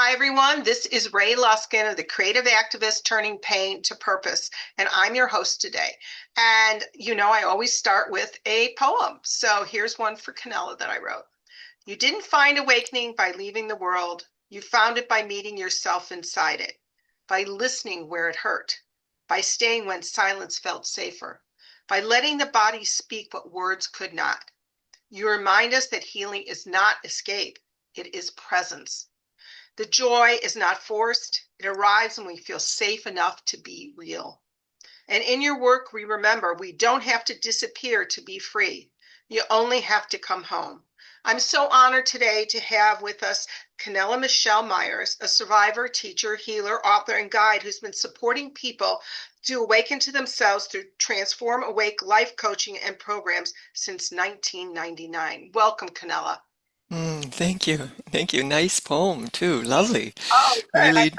Hi, everyone. This is Rae Luskin of the Creative Activist Turning Pain to Purpose, and I'm your host today. And I always start with a poem. So here's one for Canela that I wrote. You didn't find awakening by leaving the world. You found it by meeting yourself inside it, by listening where it hurt, by staying when silence felt safer, by letting the body speak what words could not. You remind us that healing is not escape, it is presence. The joy is not forced. It arrives when we feel safe enough to be real. And in your work, we remember we don't have to disappear to be free. You only have to come home. I'm so honored today to have with us Canela Michelle Meyers, a survivor, teacher, healer, author, and guide who's been supporting people to awaken to themselves through Transform Awake life coaching and programs since 1999. Welcome, Canela. Thank you. Thank you. Nice poem too. Lovely. Oh, good. Really,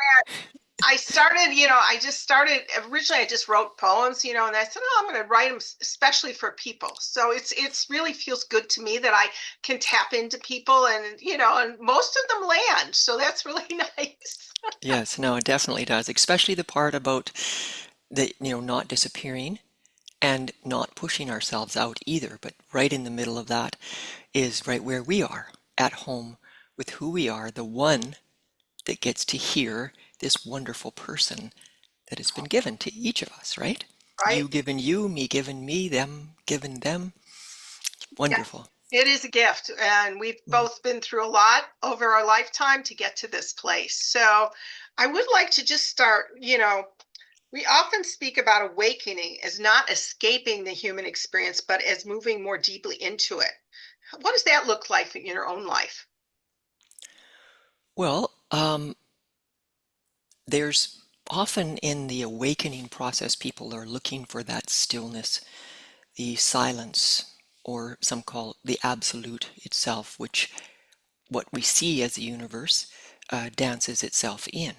I started, I just started originally I just wrote poems, and I said, oh, I'm going to write them especially for people. So it's really feels good to me that I can tap into people and most of them land. So that's really nice. yes, no, it definitely does. Especially the part about not disappearing and not pushing ourselves out either, but right in the middle of that is right where we are, at home with who we are, the one that gets to hear this wonderful person that has been given to each of us, right? Right? You given you, me given me, them given them. Yeah. Wonderful. It is a gift. And we've both been through a lot over our lifetime to get to this place. So I would like to just start, we often speak about awakening as not escaping the human experience, but as moving more deeply into it. What does that look like in your own life? Well, there's often in the awakening process, people are looking for that stillness, the silence, or some call the absolute itself, which what we see as the universe dances itself in.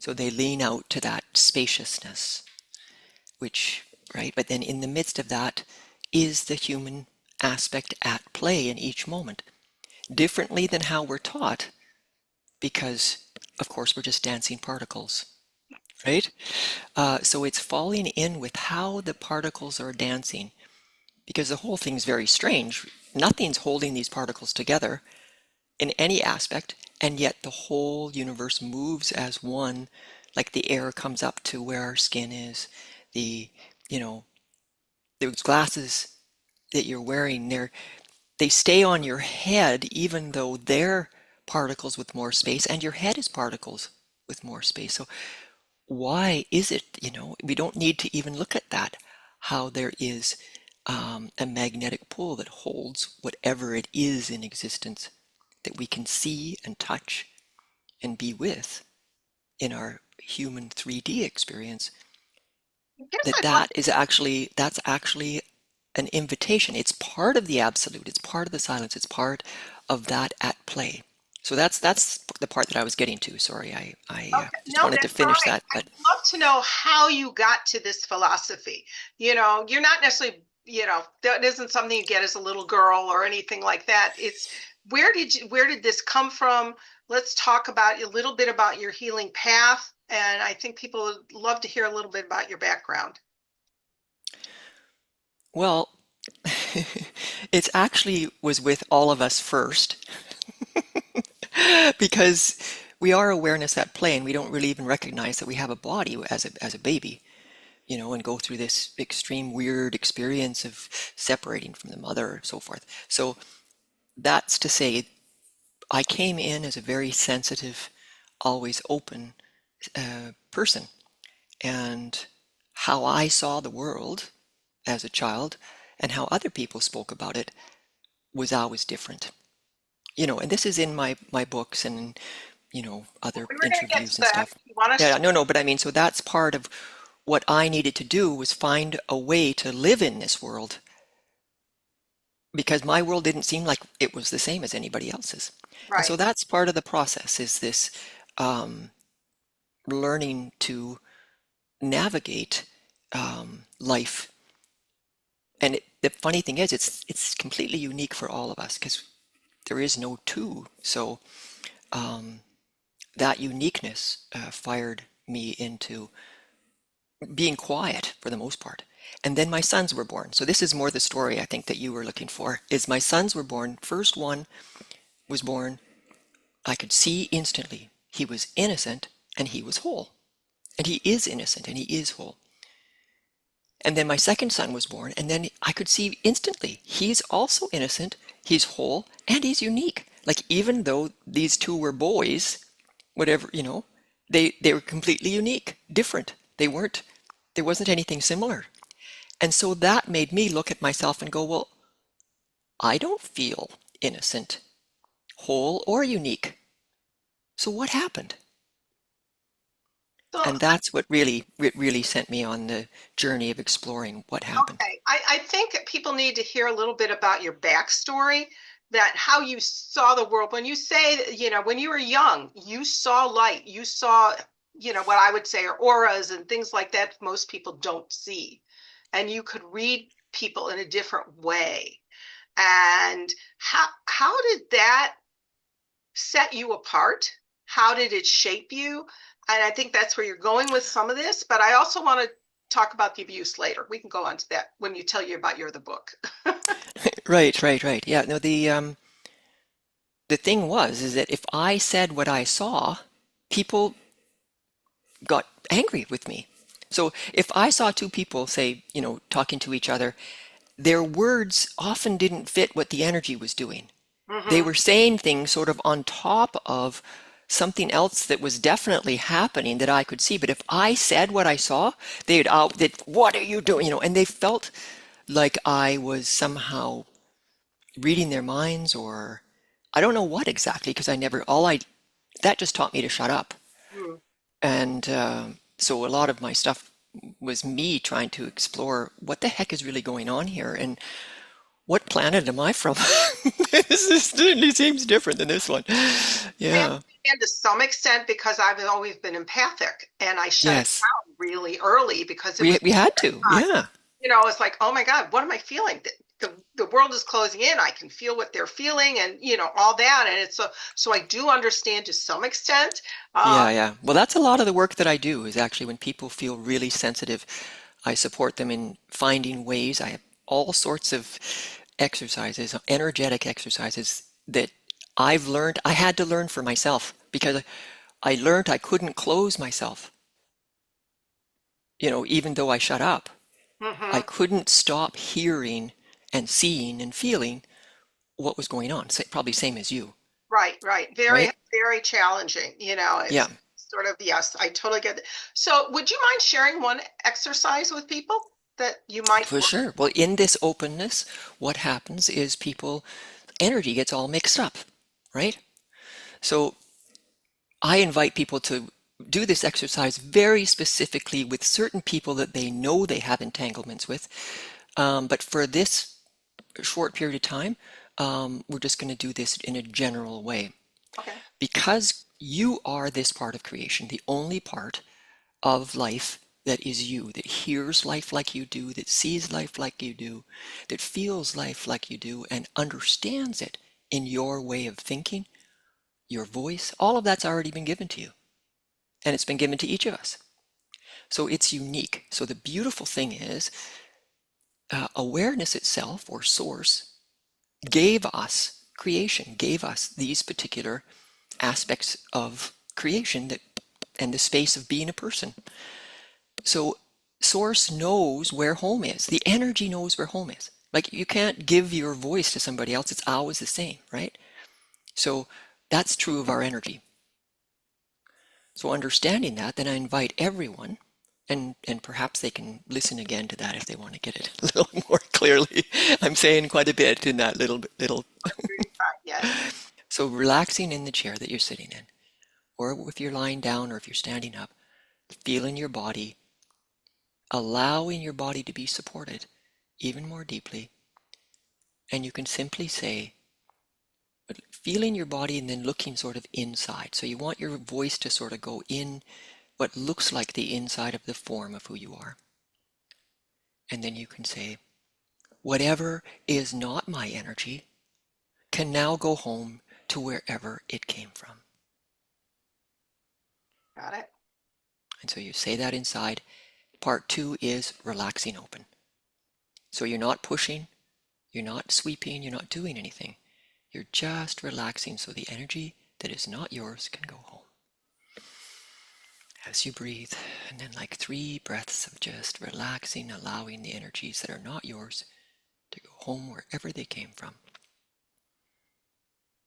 So they lean out to that spaciousness, which, right? But then in the midst of that is the human aspect at play in each moment, differently than how we're taught, because of course we're just dancing particles, right? So it's falling in with how the particles are dancing, because the whole thing's very strange. Nothing's holding these particles together in any aspect, and yet the whole universe moves as one, like the air comes up to where our skin is. The, you know, those glasses that you're wearing, they stay on your head even though they're particles with more space, and your head is particles with more space. So why is it, we don't need to even look at that, how there is a magnetic pull that holds whatever it is in existence that we can see and touch and be with in our human 3D experience, I guess that I'd love, that's actually an invitation. It's part of the absolute, it's part of the silence, it's part of that at play. So that's the part that I was getting to. Sorry, I okay, just no, wanted to that's all finish right. that, I'd but love to know how you got to this philosophy. You're not necessarily, that isn't something you get as a little girl or anything like that. It's where did this come from? Let's talk about a little bit about your healing path. And I think people would love to hear a little bit about your background. well, it's actually was with all of us first because we are awareness at play and we don't really even recognize that we have a body as a baby, and go through this extreme weird experience of separating from the mother and so forth. So that's to say, I came in as a very sensitive, always open person. And how I saw the world as a child and how other people spoke about it was always different. And this is in my books and, other We were going to get interviews to and that. stuff. You want us Yeah, to? no, but I mean, so that's part of what I needed to do was find a way to live in this world because my world didn't seem like it was the same as anybody else's. And Right. so that's part of the process is this um, learning to navigate life. And the funny thing is, it's completely unique for all of us because there is no two. So that uniqueness fired me into being quiet for the most part. And then my sons were born. So this is more the story I think that you were looking for, is my sons were born. First one was born. I could see instantly he was innocent and he was whole. And he is innocent and he is whole. And then my second son was born, and then I could see instantly he's also innocent, he's whole, and he's unique. Like even though these two were boys, whatever, they were completely unique, different. There wasn't anything similar. And so that made me look at myself and go, well, I don't feel innocent, whole, or unique. So what happened? So, And that's what really sent me on the journey of exploring what happened. okay, I think people need to hear a little bit about your backstory, that how you saw the world. When you say, when you were young, you saw light, you saw, what I would say are auras and things like that most people don't see. And you could read people in a different way. And how did that set you apart? How did it shape you? And I think that's where you're going with some of this, but I also want to talk about the abuse later. We can go on to that when you tell you about your other book. Right. Yeah, no, the thing is that if I said what I saw, people got angry with me. So if I saw two people, say, talking to each other, their words often didn't fit what the energy was doing. They Mm-hmm. were saying things sort of on top of something else that was definitely happening that I could see. But if I said what I saw, what are you doing? And they felt like I was somehow reading their minds, or I don't know what exactly, because that just taught me to shut up. Mm. And so a lot of my stuff was me trying to explore what the heck is really going on here, and what planet am I from? Certainly seems different than this one. I Yeah. understand to some extent because I've always been empathic and I shut it Yes. down really early because it We was we had to. Yeah. it's like, oh my God, what am I feeling? The world is closing in. I can feel what they're feeling and, all that. And it's so I do understand to some extent. Yeah. Well, that's a lot of the work that I do, is actually when people feel really sensitive, I support them in finding ways. I have all sorts of exercises, energetic exercises that I had to learn for myself, because I learned I couldn't close myself. Even though I shut up, I Mhm. couldn't stop hearing and seeing and feeling what was going on. Probably same as you, Right. Very, right? very challenging. Yeah, It's sort of, yes, I totally get it. So would you mind sharing one exercise with people that you might for work? sure. Well, in this openness, what happens is people energy gets all mixed up, right? So I invite people to do this exercise very specifically with certain people that they know they have entanglements with. But for this short period of time, we're just going to do this in a general way. Okay. Because you are this part of creation, the only part of life that is you, that hears life like you do, that sees life like you do, that feels life like you do, and understands it in your way of thinking, your voice, all of that's already been given to you. And it's been given to each of us. So it's unique. So the beautiful thing is, awareness itself, or source, gave us creation, gave us these particular aspects of creation, and the space of being a person. So source knows where home is. The energy knows where home is. Like, you can't give your voice to somebody else. It's always the same, right? So that's true of our energy. So understanding that, then I invite everyone, and perhaps they can listen again to that if they want to get it a little more clearly. I'm saying quite a bit in that little. Yes. So relaxing in the chair that you're sitting in, or if you're lying down, or if you're standing up, feeling your body, allowing your body to be supported even more deeply. And you can simply say, feeling your body and then looking sort of inside. So you want your voice to sort of go in what looks like the inside of the form of who you are. And then you can say, whatever is not my energy can now go home to wherever it came from. Got it. And so you say that inside. Part two is relaxing open. So you're not pushing, you're not sweeping, you're not doing anything. You're just relaxing so the energy that is not yours can go home. As you breathe, and then like 3 breaths of just relaxing, allowing the energies that are not yours to go home wherever they came from.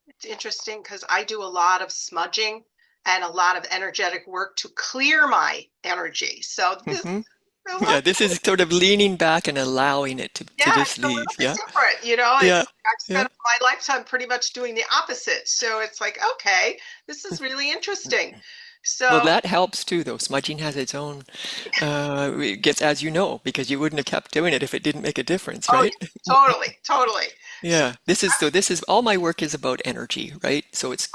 It's interesting because I do a lot of smudging and a lot of energetic work to clear my energy. So this Mm-hmm. I love Yeah, this is sort of leaning back and allowing it to yeah, just it's a little leave. bit Yeah, different, you know. yeah, It's I've yeah. spent my lifetime pretty much doing the opposite. So it's like, okay, this is really interesting. Well, So that helps too, though. Smudging has its own, it gets, as you know, because you wouldn't have kept doing it if it didn't make a difference, oh right? yeah, totally, totally. So Yeah, this is all my work is about energy, right? So it's,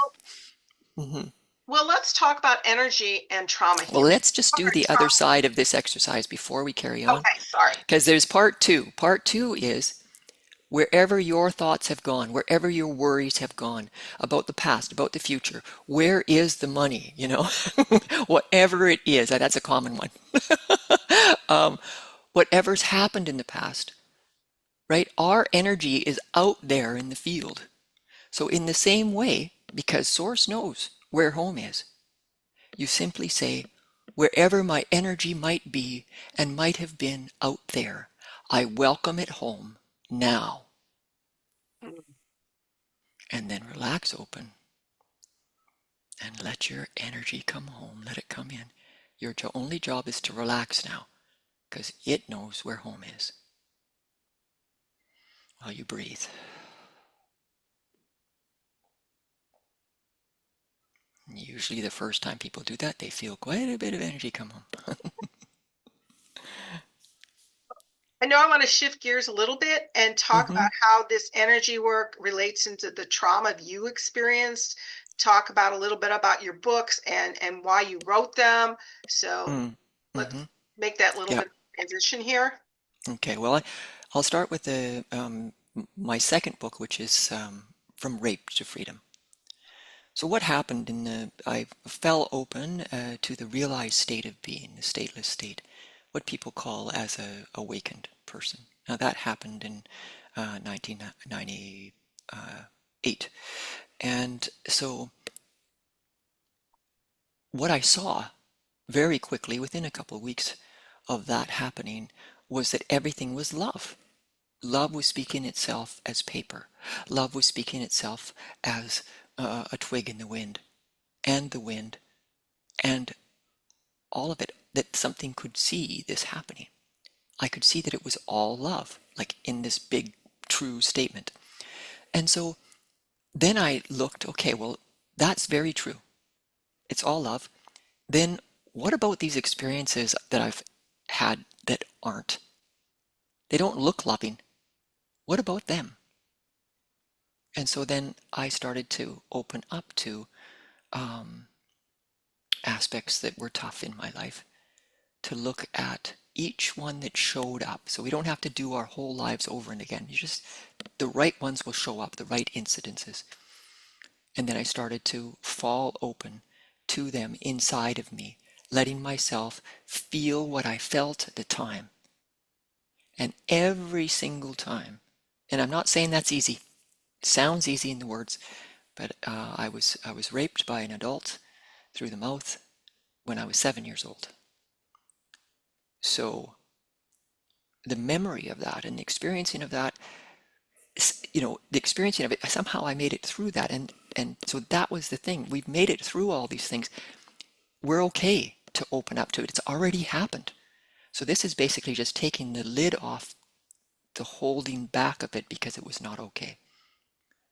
mhm. well, let's talk about energy and trauma Well, healing. let's just do the other side of this exercise before we carry on, Okay, sorry. because there's part two. Part two is wherever your thoughts have gone, wherever your worries have gone about the past, about the future, where is the money? Whatever it is, that's a common one. um, Whatever's happened in the past, right? Our energy is out there in the field. So, in the same way, because Source knows where home is, you simply say, wherever my energy might be and might have been out there, I welcome it home now. And then relax open and let your energy come home. Let it come in. Your only job is to relax now because it knows where home is while you breathe. And usually, the first time people do that, they feel quite a bit of energy come home. I know I want to shift gears a little bit and talk Mm-hmm. about how this energy work relates into the trauma you experienced. Talk about a little bit about your books and why you wrote them. So Mm-hmm. let's make that little Yeah. bit of transition here. Okay. Well, I'll start with my second book, which is From Rape to Freedom. So what happened I fell open to the realized state of being, the stateless state, what people call as a awakened person. Now that happened in 1998. And so what I saw very quickly, within a couple of weeks of that happening, was that everything was love. Love was speaking itself as paper. Love was speaking itself as a twig in the wind, and the wind, and all of it, that something could see this happening. I could see that it was all love, like in this big, true statement. And so then I looked, okay, well, that's very true. It's all love. Then what about these experiences that I've had that aren't? They don't look loving. What about them? And so then I started to open up to um, aspects that were tough in my life, to look at each one that showed up. So we don't have to do our whole lives over and again. The right ones will show up, the right incidences. And then I started to fall open to them inside of me, letting myself feel what I felt at the time. And every single time, and I'm not saying that's easy. It sounds easy in the words, but I was raped by an adult through the mouth when I was 7 years old. So the memory of that and the experiencing of that, the experiencing of it, somehow I made it through that. And so that was the thing. We've made it through all these things. We're okay to open up to it. It's already happened. So this is basically just taking the lid off the holding back of it because it was not okay.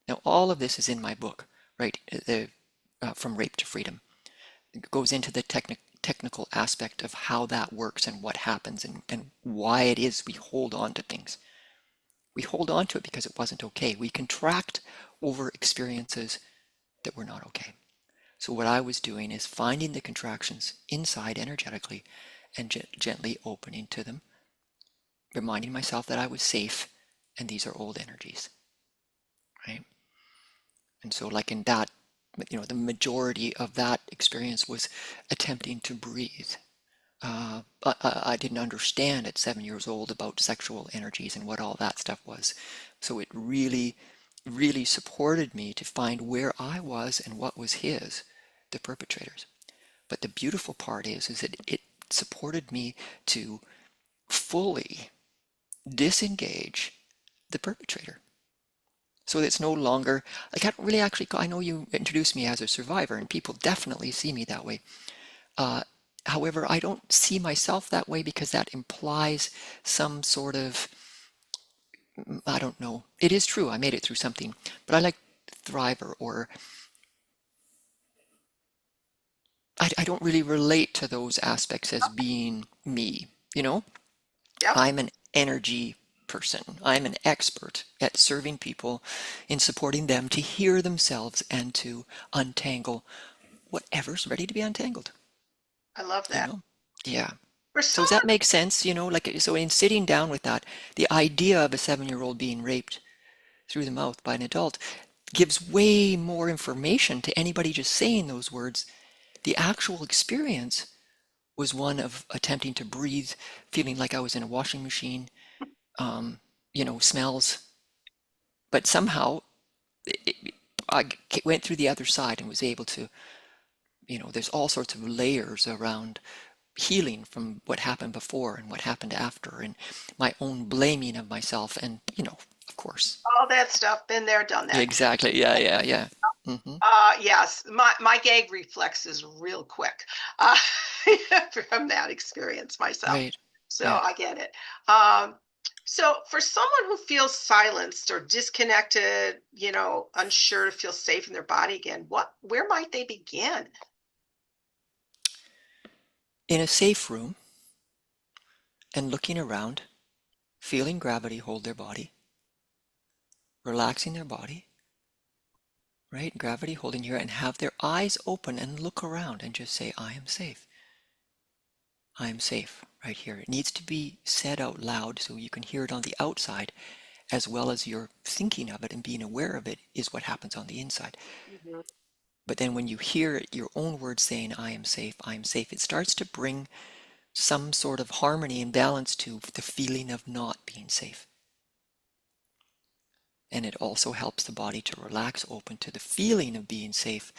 Now, all of this is in my book, right? From Rape to Freedom. It goes into the technical aspect of how that works and what happens and why it is we hold on to things. We hold on to it because it wasn't okay. We contract over experiences that were not okay. So what I was doing is finding the contractions inside energetically and gently opening to them, reminding myself that I was safe and these are old energies, right? And so like in that the majority of that experience was attempting to breathe. I didn't understand at 7 years old about sexual energies and what all that stuff was. So it really, really supported me to find where I was and what was his, the perpetrators. But the beautiful part is that it supported me to fully disengage the perpetrator. So it's no longer, like I don't really actually, I know you introduced me as a survivor and people definitely see me that way. Uh, However, I don't see myself that way because that implies some sort of, I don't know. It is true, I made it through something, but I like thriver, or I don't really relate to those aspects as being me, you know? Yep, I'm an energy person. I'm an expert at serving people in supporting them to hear themselves and to untangle whatever's ready to be untangled, I love you that. know? Yeah. For So does that someone, make sense? Like, so in sitting down with that, the idea of a 7-year-old being raped through the mouth by an adult gives way more information to anybody just saying those words. The actual experience was one of attempting to breathe, feeling like I was in a washing machine, smells, but somehow I went through the other side and was able to, there's all sorts of layers around healing from what happened before and what happened after, and my own blaming of myself, and of course. all that stuff, been there, done that. Exactly. Yeah, yeah, yeah. Hmm. Yes, my gag reflex is real quick uh, from that experience myself. Right. So Yeah. I get it. Um, so for someone who feels silenced or disconnected, unsure to feel safe in their body again, where might they begin? In a safe room and looking around, feeling gravity hold their body, relaxing their body, right? Gravity holding here, and have their eyes open and look around and just say, I am safe. I am safe right here. It needs to be said out loud so you can hear it on the outside as well as you're thinking of it and being aware of it is what happens on the inside. Mhm. But then when you hear your own words saying, I am safe, it starts to bring some sort of harmony and balance to the feeling of not being safe. And it also helps the body to relax open to the feeling of being safe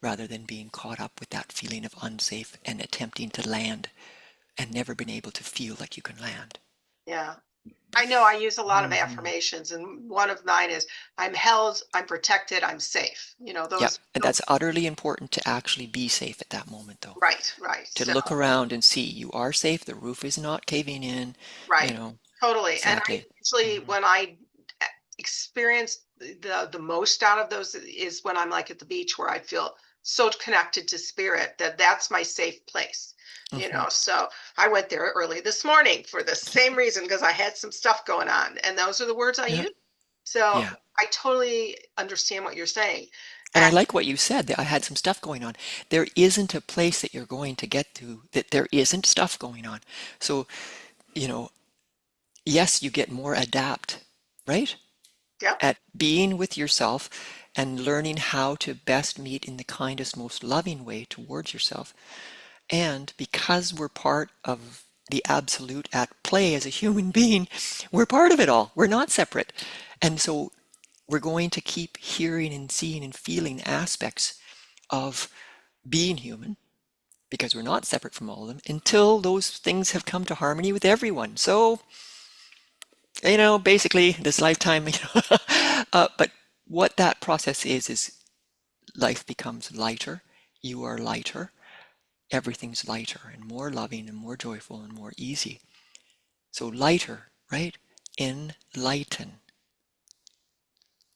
rather than being caught up with that feeling of unsafe and attempting to land and never been able to feel like you can land. Yeah. I know I use a lot of Hmm. affirmations, and one of mine is I'm held, I'm protected, I'm safe. Yeah, Those, and that's utterly important to actually be safe at that moment, though. right, right. To So look around and see you are safe, the roof is not caving in, you right. know, Totally. And I exactly. usually, Hmm. when I experience the most out of those is when I'm like at the beach where I feel so connected to spirit that that's my safe place. Hmm. So I went there early this morning for the same reason because I had some stuff going on, and those are the words I Yeah, use. So yeah. I totally understand what you're saying. And I And like what you said, that I had some stuff going on. There isn't a place that you're going to get to that there isn't stuff going on. So, you know, yes, you get more adept, right? yeah, At being with yourself and learning how to best meet in the kindest, most loving way towards yourself. And because we're part of the absolute at play as a human being, we're part of it all. We're not separate. And so we're going to keep hearing and seeing and feeling aspects of being human because we're not separate from all of them until those things have come to harmony with everyone. So, basically this lifetime, but what that process is life becomes lighter. You are lighter. Everything's lighter and more loving and more joyful and more easy. So lighter, right? Enlighten.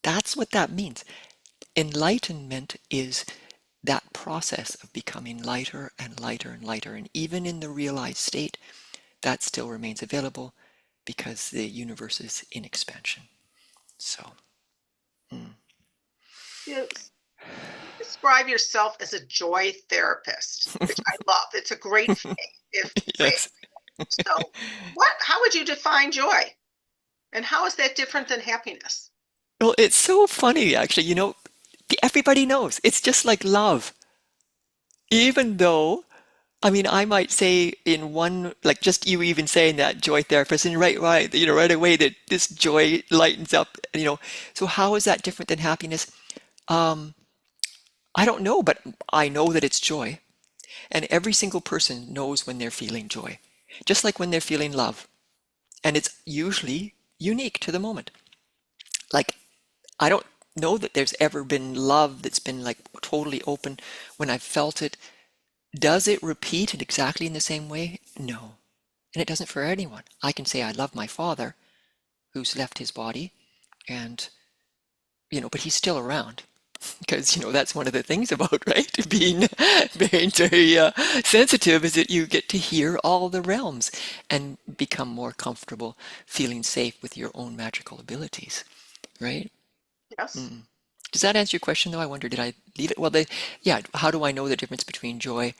That's what that means. Enlightenment is that process of becoming lighter and lighter and lighter. And even in the realized state, that still remains available because the universe is in expansion. So, mm, you describe yourself as a joy therapist, which I love. It's a great phrase. yes. So, how would you define joy? And how is that different than happiness? Well, it's so funny, actually. Everybody knows. It's just like love. Even though, I mean, I might say in one, like just you even saying that joy therapist, and right, right away that this joy lightens up. So how is that different than happiness? Um, I don't know, but I know that it's joy. And every single person knows when they're feeling joy, just like when they're feeling love. And it's usually unique to the moment. Like, I don't know that there's ever been love that's been like totally open when I've felt it. Does it repeat it exactly in the same way? No. And it doesn't for anyone. I can say I love my father who's left his body and, but he's still around. Because that's one of the things about right being very sensitive is that you get to hear all the realms and become more comfortable feeling safe with your own magical abilities, right? Yes. Mm. Does that answer your question though? I wonder, did I leave it? Well, yeah, how do I know the difference between joy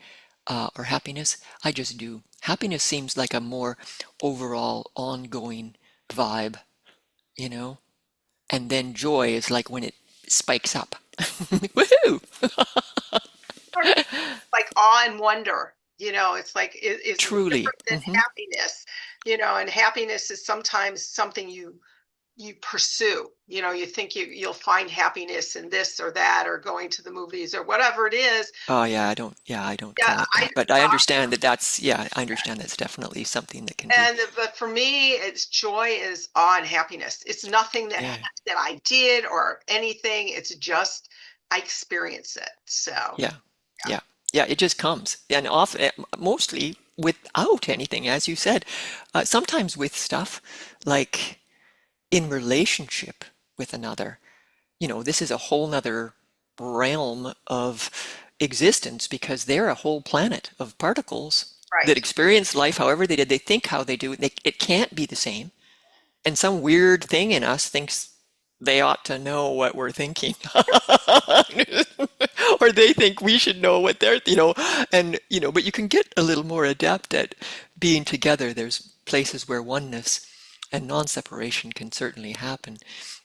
or happiness? I just do. Happiness seems like a more overall ongoing vibe, you know? And then joy is like when it spikes up. Woohoo! Sort of like awe and wonder. It's like is Truly. different than happiness. And happiness is sometimes something you pursue. You think you'll find happiness in this or that, or going to the movies or whatever it is. Oh yeah, I don't Yeah, call it I that. But I understand yeah, I understand that's definitely something that can be. but for me, it's joy is awe and happiness. It's nothing that Yeah. that I did or anything. It's just I experience it. So Yeah. Yeah. Yeah, it just comes. And often mostly without anything, as you said. Sometimes with stuff like in relationship with another. This is a whole nother realm of existence because they're a whole planet of particles that right. experience life however they did. They think how they do. It can't be the same. And some weird thing in us thinks they ought to know what we're thinking. Or they think we should know what but you can get a little more adept at being together. There's places where oneness and non-separation can certainly happen.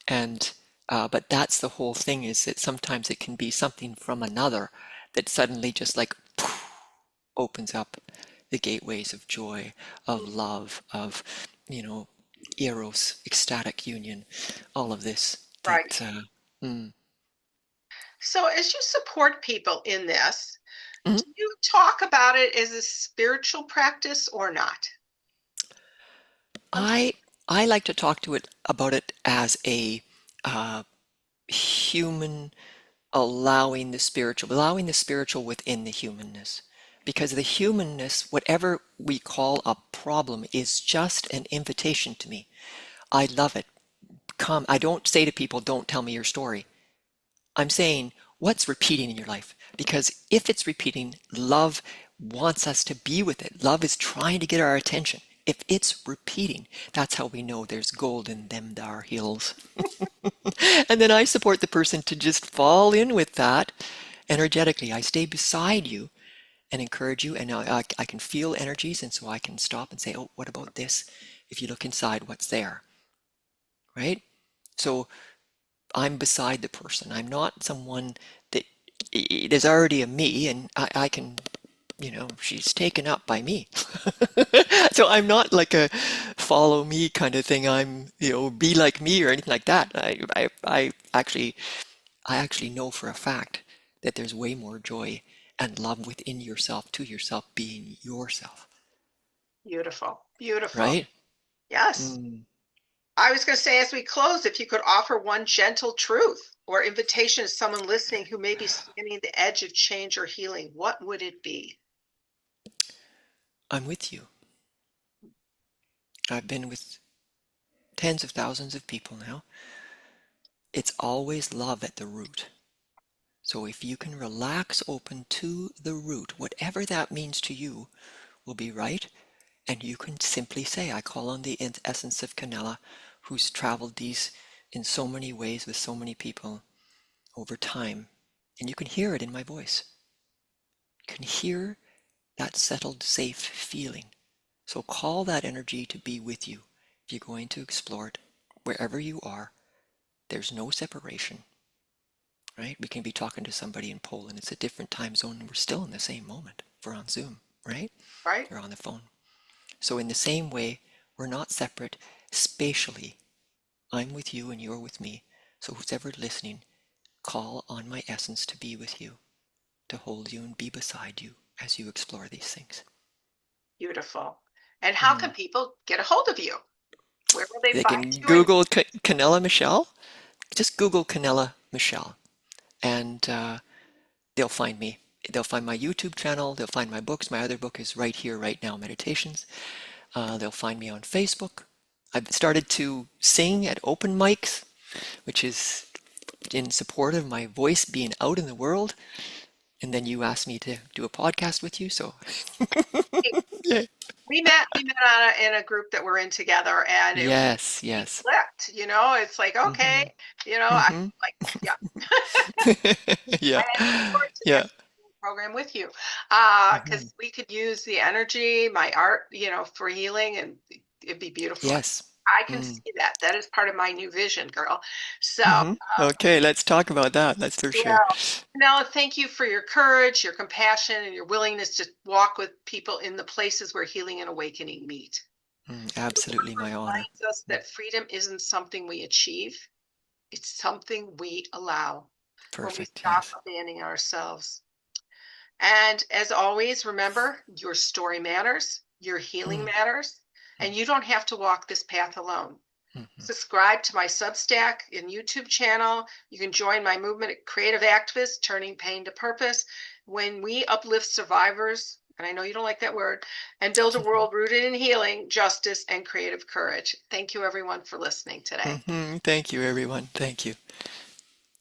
And but that's the whole thing is that sometimes it can be something from another that suddenly just like opens up the gateways of joy, of love, of, you know, eros, ecstatic union, all of this Right. that, mm. So as you support people in this, Mhm. do you talk about it as a spiritual practice or not? I I like to talk to it about it as a uh, human allowing the spiritual within the humanness. Because the humanness, whatever we call a problem, is just an invitation to me. I love it. Come, I don't say to people, don't tell me your story. I'm saying, what's repeating in your life? Because if it's repeating, love wants us to be with it. Love is trying to get our attention. If it's repeating, that's how we know there's gold in them thar hills. And then I support the person to just fall in with that energetically. I stay beside you and encourage you, and I can feel energies, and so I can stop and say, oh, what about this? If you look inside, what's there? Right? So I'm beside the person. I'm not someone that there's already a me, and I can, she's taken up by me. So I'm not like a follow me kind of thing. I'm, be like me or anything like that. I actually know for a fact that there's way more joy and love within yourself to yourself being yourself, Beautiful. Beautiful. right? Yes. Mm. I was going to say, as we close, if you could offer one gentle truth or invitation to someone listening who may be standing at the edge of change or healing, what would it be? I'm with you. I've been with tens of thousands of people now. It's always love at the root. So if you can relax open to the root, whatever that means to you will be right. And you can simply say, I call on the essence of Canela, who's traveled these in so many ways with so many people over time. And you can hear it in my voice. You can hear that settled, safe feeling. So call that energy to be with you. If you're going to explore it, wherever you are, there's no separation. right? We can be talking to somebody in Poland. It's a different time zone and we're still in the same moment. We're on Zoom, right? Right? Or on the phone. So in the same way, we're not separate spatially. I'm with you and you're with me. So who's ever listening, call on my essence to be with you, to hold you and be beside you as you explore these things. Beautiful. And how can Mm. people get a hold of you? Where will they They find can you? And Google Canela Michelle. Just Google Canela Michelle, and they'll find me. They'll find my YouTube channel. They'll find my books. My other book is Right Here, Right Now Meditations. They'll find me on Facebook. I've started to sing at open mics, which is in support of my voice being out in the world. And then you asked me to do a podcast with you, so yeah. we met in a group that we're in together, and Yes, we yes. clicked. It's like, Mm-hmm. okay, I Mm-hmm. like, yeah. Yeah. I look forward to Yeah. next program with you, Mm-hmm. because we could use the energy, my art, for healing, and it'd be beautiful. Yes. I can Mm. see that. That is part of my new vision, girl. So, Mm-hmm. Okay, let's talk about that. That's for sure. well, Nella, thank you for your courage, your compassion, and your willingness to walk with people in the places where healing and awakening meet. Absolutely my honor. Reminds us that freedom isn't something we achieve, it's something we allow when we Perfect. stop Yes. abandoning ourselves. And as always, remember your story matters, your healing Mm-hmm. matters, and you don't have to walk this path alone. Mm-hmm. Subscribe to my Substack and YouTube channel. You can join my movement at Creative Activists, Turning Pain to Purpose. When we uplift survivors, and I know you don't like that word, and build a world rooted in healing, justice, and creative courage. Thank you, everyone, for listening today. Mm-hmm. Thank you, everyone. Thank you.